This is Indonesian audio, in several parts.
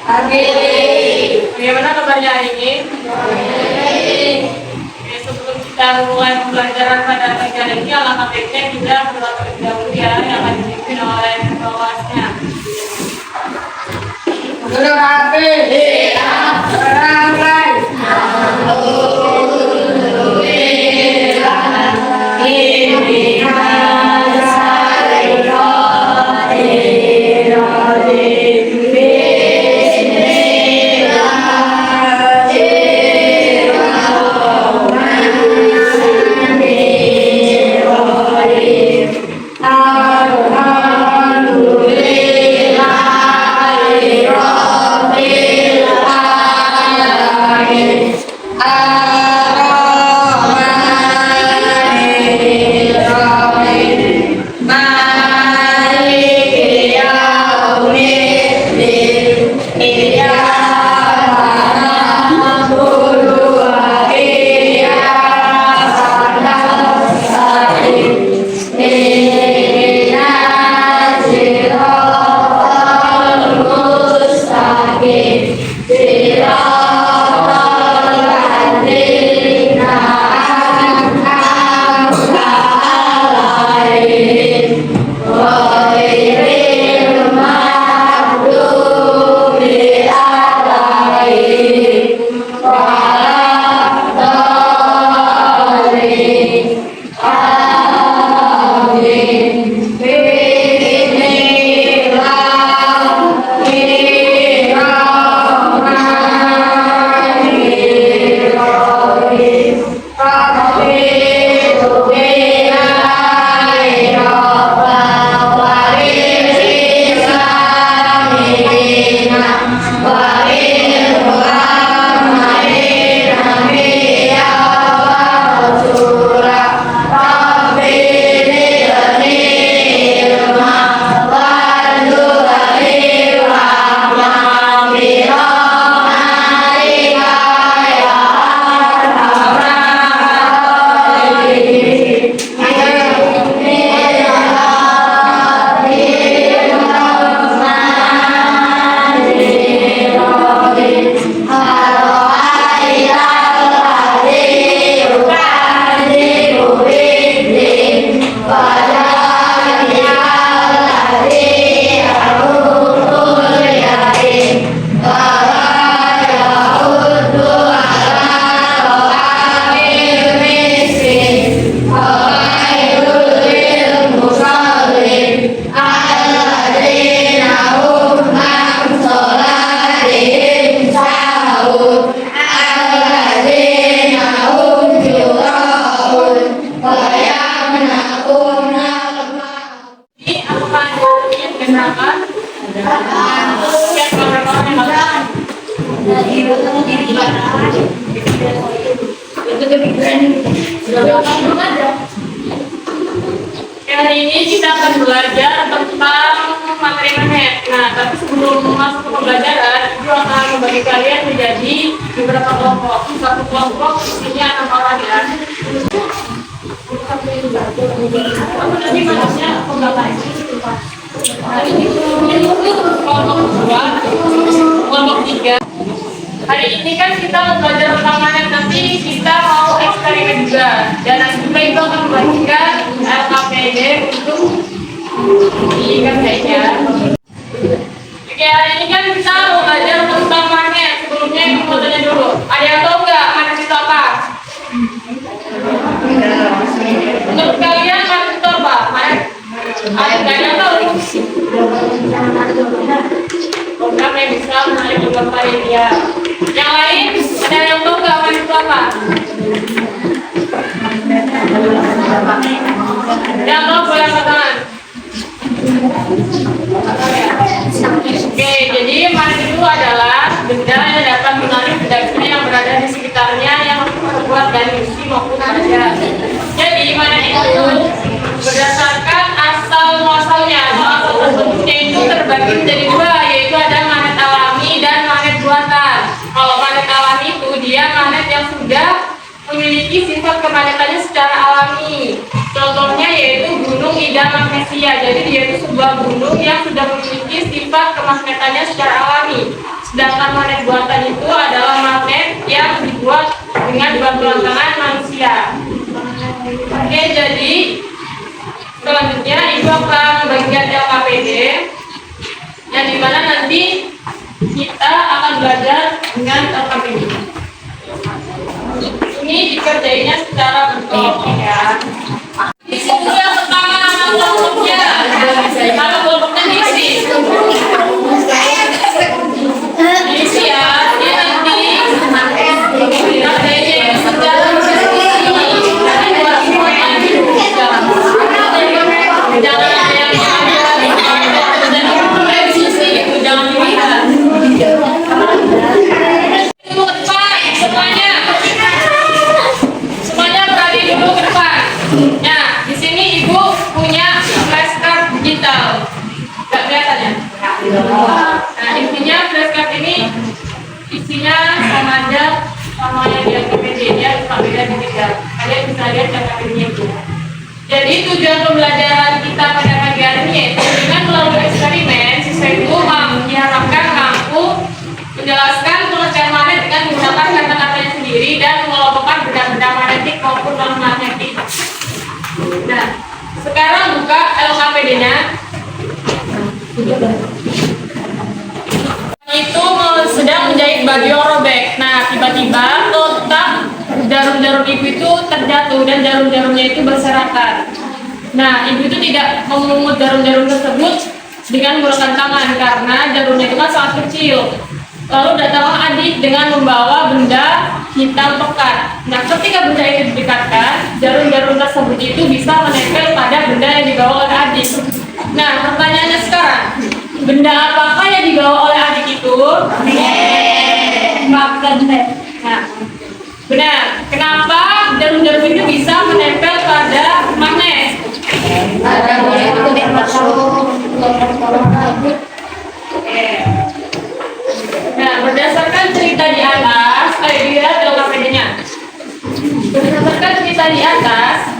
Bagaimana kabarnya hari ini? Oke, sebelum kita mulai pembelajaran pada pagi hari ini, alangkah baiknya kita berdoa terlebih dahulu ya, yang akan dipimpin oleh ketuanya. Hari ini kita akan belajar tentang materi menet. Nah, tapi sebelum masuk ke pembelajaran, Ibu akan membagi kalian menjadi beberapa kelompok. Satu kelompok isinya 6 orang ya. Nanti maksudnya pembelajaran. Hari ini kelompok 2, kelompok 3. Hari ini kan kita belajar tentang manet, nanti kita mau eksperimen juga. Dan nanti juga itu akan membagikan LKPD untuk dikerjainnya. Oke, hari ini kan kita mau belajar tentang manet. Sebelumnya yang mau tanya dulu, ada yang tahu nggak manet itu apa? Menurut kalian manet itu apa? Manet? Ada yang tahu? Program yang bisa menarik beberapa media. Yang lain, ada yang tahu nggak manet itu apa? Yang tahu boleh angkat tangan. Oke, jadi manet itu adalah benda yang dapat menarik benda-benda yang berada di sekitarnya yang terbuat dari besi maupun baja. Jadi manet itu berdasarkan asal muasalnya, asal terbentuknya itu terbagi menjadi dua, yaitu ada manet alami dan manet buatan. Kalau manet alami itu dia manet yang sudah memiliki sifat kemanetannya secara alami. Contohnya yaitu gunung Ida Magnesia. Jadi dia itu sebuah gunung yang sudah memiliki sifat kemagnetannya secara alami. Sedangkan magnet buatan itu adalah magnet yang dibuat dengan bantuan tangan manusia. Oke, jadi selanjutnya Ibu akan bagian LKPD, yang dimana nanti kita akan belajar dengan LKPD. Ini dikerjainnya secara berkelompok ya. Di situ yang pertama nama kelompoknya. Nama kelompoknya diisi. Diisi ya. Ini nanti kerjanya yang secara jangan ada yang dan revisi itu jangan dilihat. Tunggu ke depan semuanya berani dulu ke depan. Nah, di sini Ibu punya flashcard digital. Gak kelihatan ya? Nah, intinya flashcard ini isinya sama aja sama yang di LKPD, dia cuma beda dikit ya. Kalian bisa lihat LKPD-nya itu. Jadi tujuan pembelajaran kita pada pagi hari ini yaitu dengan melalui eksperimen siswa itu diharapkan mampu menjelaskan pengertian magnet dengan menggunakan kata-katanya sendiri dan mengelompokkan benda-benda magnetik maupun non-magnetik. Nah, sekarang buka LKPD-nya. Itu sedang menjahit baju yang robek. Nah, tiba-tiba kotak jarum-jarum Ibu itu terjatuh dan jarum-jarumnya itu berserakan. Nah, Ibu itu tidak memungut jarum-jarum tersebut dengan menggunakan tangan karena jarumnya itu kan sangat kecil. Lalu datanglah adik dengan membawa benda hitam pekat. Nah, ketika benda itu didekatkan, jarum-jarum tersebut itu bisa menempel pada benda yang dibawa oleh adik. Nah, pertanyaannya sekarang, benda apakah yang dibawa oleh adik itu? Magnet. Nah, benar. Kenapa jarum-jarum itu bisa menempel pada magnet? Nah, berdasarkan cerita di atas, lihat LKPD-nya. Berdasarkan cerita di atas,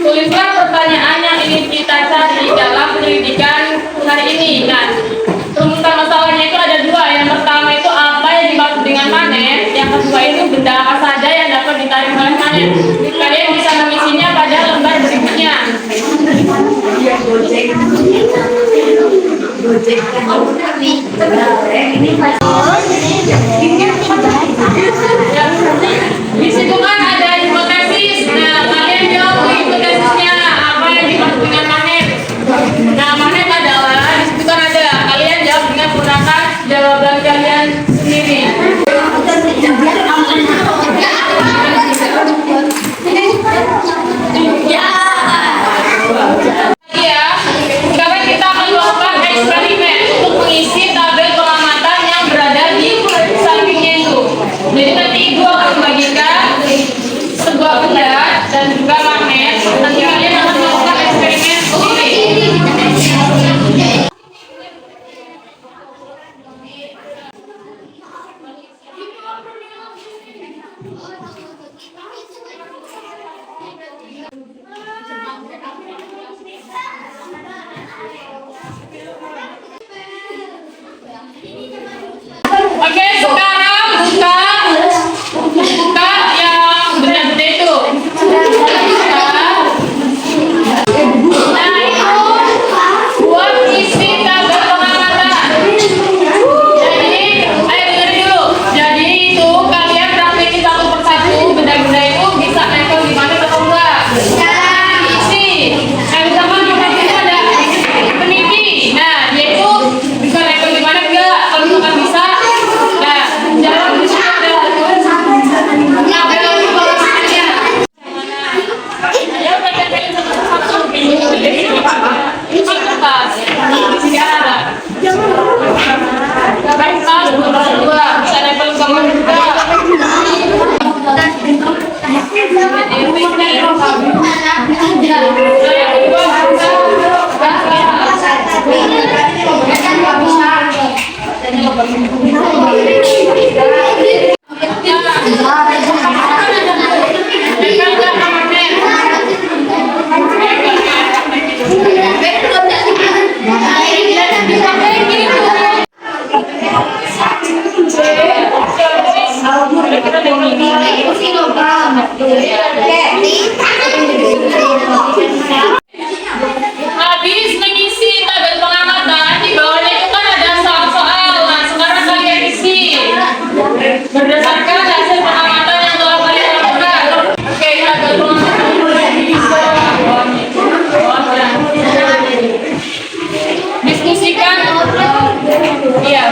tulislah pertanyaan yang ingin kita cari dalam penyelidikan hari ini. Nah, rumusan masalahnya itu ada dua. Yang pertama itu apa yang dimaksud dengan magnet. Yang kedua itu benda apa saja yang dapat ditarik oleh magnet. Kalian bisa mengisinya pada lembar berikutnya. Di situ kan ada hipotesis. Nah, kalian jawab hipotesisnya apa yang dimaksud dengan magnet. Nah, magnet adalah di situ kan ada. Kalian jawab dengan menggunakan jawaban kalian sendiri. Ya, sekarang kita akan melakukan eksperimen untuk mengisi tabel pengamatan yang berada di sampingnya itu. Jadi nanti Ibu akan membagikan sebuah benda dan juga magnet. Nanti kalian akan melakukan eksperimen sendiri. Oke, sekarang buka yang benda-benda itu. Nah, itu buat isi tabel pengamatan. Jadi, ayo dengerin dulu. Jadi itu kalian praktekin satu persatu Habis mengisi tabel pengamatan, di bawahnya itu kan ada soal-soal. Nah, sekarang kalian isi berdasarkan hasil pengamatan yang telah kalian lakukan. Oke, tabel pengamatan mulai diisi. Diskusikan. Iya.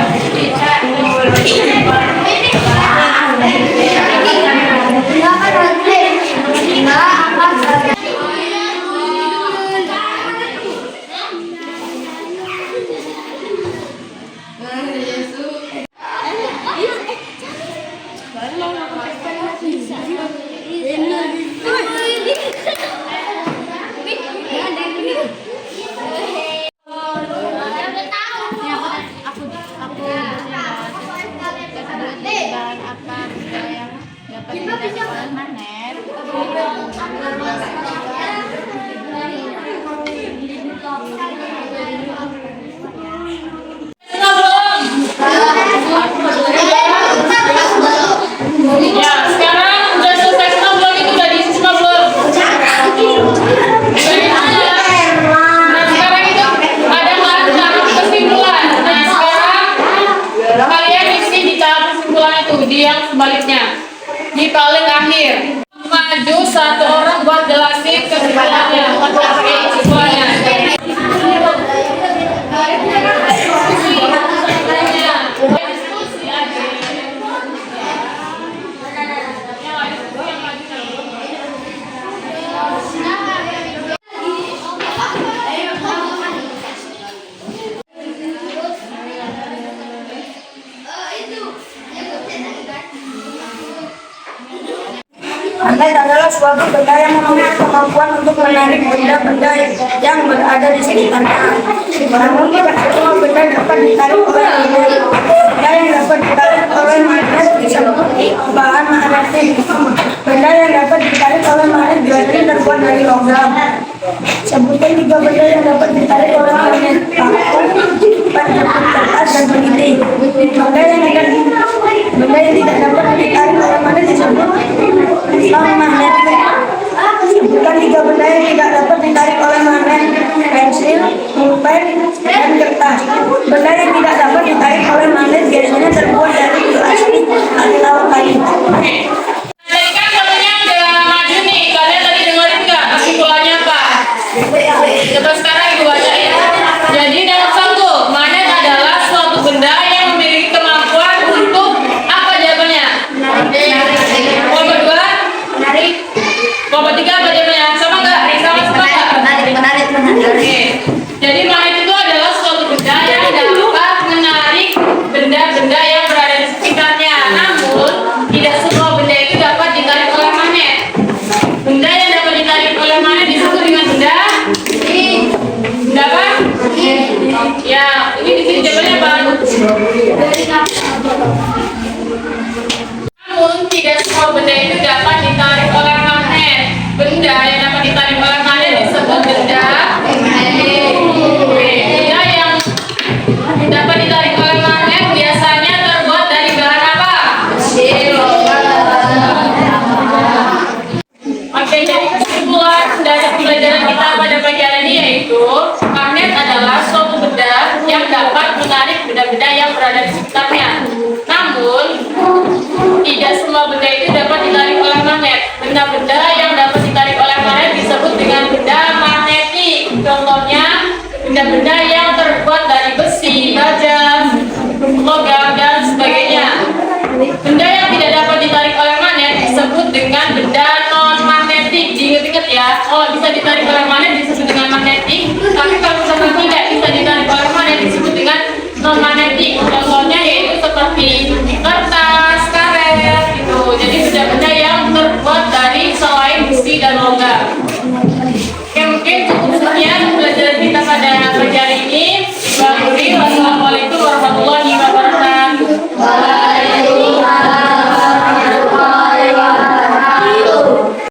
Ya, sekarang udah selesai semua belum? Itu udah diisi semua belum? Nah, sekarang itu ada tahap kesimpulan. Nah, sekarang kalian isi di tahap kesimpulan itu, di yang sebaliknya, di paling akhir. Maju satu orang buat jelasin kesimpulannya. Kesimpulannya. Magnet adalah suatu benda yang memiliki kemampuan untuk menarik benda-benda yang berada di sekitarnya. Namun tidak semua benda dapat ditarik oleh magnet. Benda yang dapat ditarik oleh magnet disebut bahan magnetik. Benda yang dapat ditarik oleh magnet biasanya terbuat dari logam. Sebutkan 3 benda yang dapat ditarik oleh magnet: paku, kertas, dan peniti. Benda yang tidak dapat ditarik oleh magnet disebut non-magnetik. Sebutkan 3 benda yang tidak dapat ditarik oleh magnet: pensil, pulpen, dan kertas. Benda yang tidak dapat ditarik oleh magnet biasanya terbuat dari plastik atau kayu. Tadi kan katanya udah maju nih, kalian tadi dengerin nggak kesimpulannya apa? Coba sekarang ibu bacain. Jadi dalam satu, magnet adalah suatu benda yang memiliki kemampuan untuk apa jawabannya? Kelompok 2? Kelompok 3 apa jawabannya? Sama nggak? Sama nggak? Oke. Jadi magnet itu adalah suatu benda yang dapat menarik benda-benda yang berada di sekitarnya. Namun tidak semua benda itu dapat ditarik oleh magnet. Benda yang dapat ditarik oleh magnet disebut dengan benda apa? Ya, ini di sini jawabannya apa? Namun tidak semua benda itu dapat ditarik oleh magnet. Benda yang dapat ditarik oleh magnet disebut benda magnetik. Benda yang dapat ditarik oleh magnet biasanya terbuat dari bahan apa? Oke, jadi kesimpulan dari pembelajaran kita pada pagi hari ini yaitu magnet adalah suatu benda yang dapat menarik benda-benda yang berada di sekitar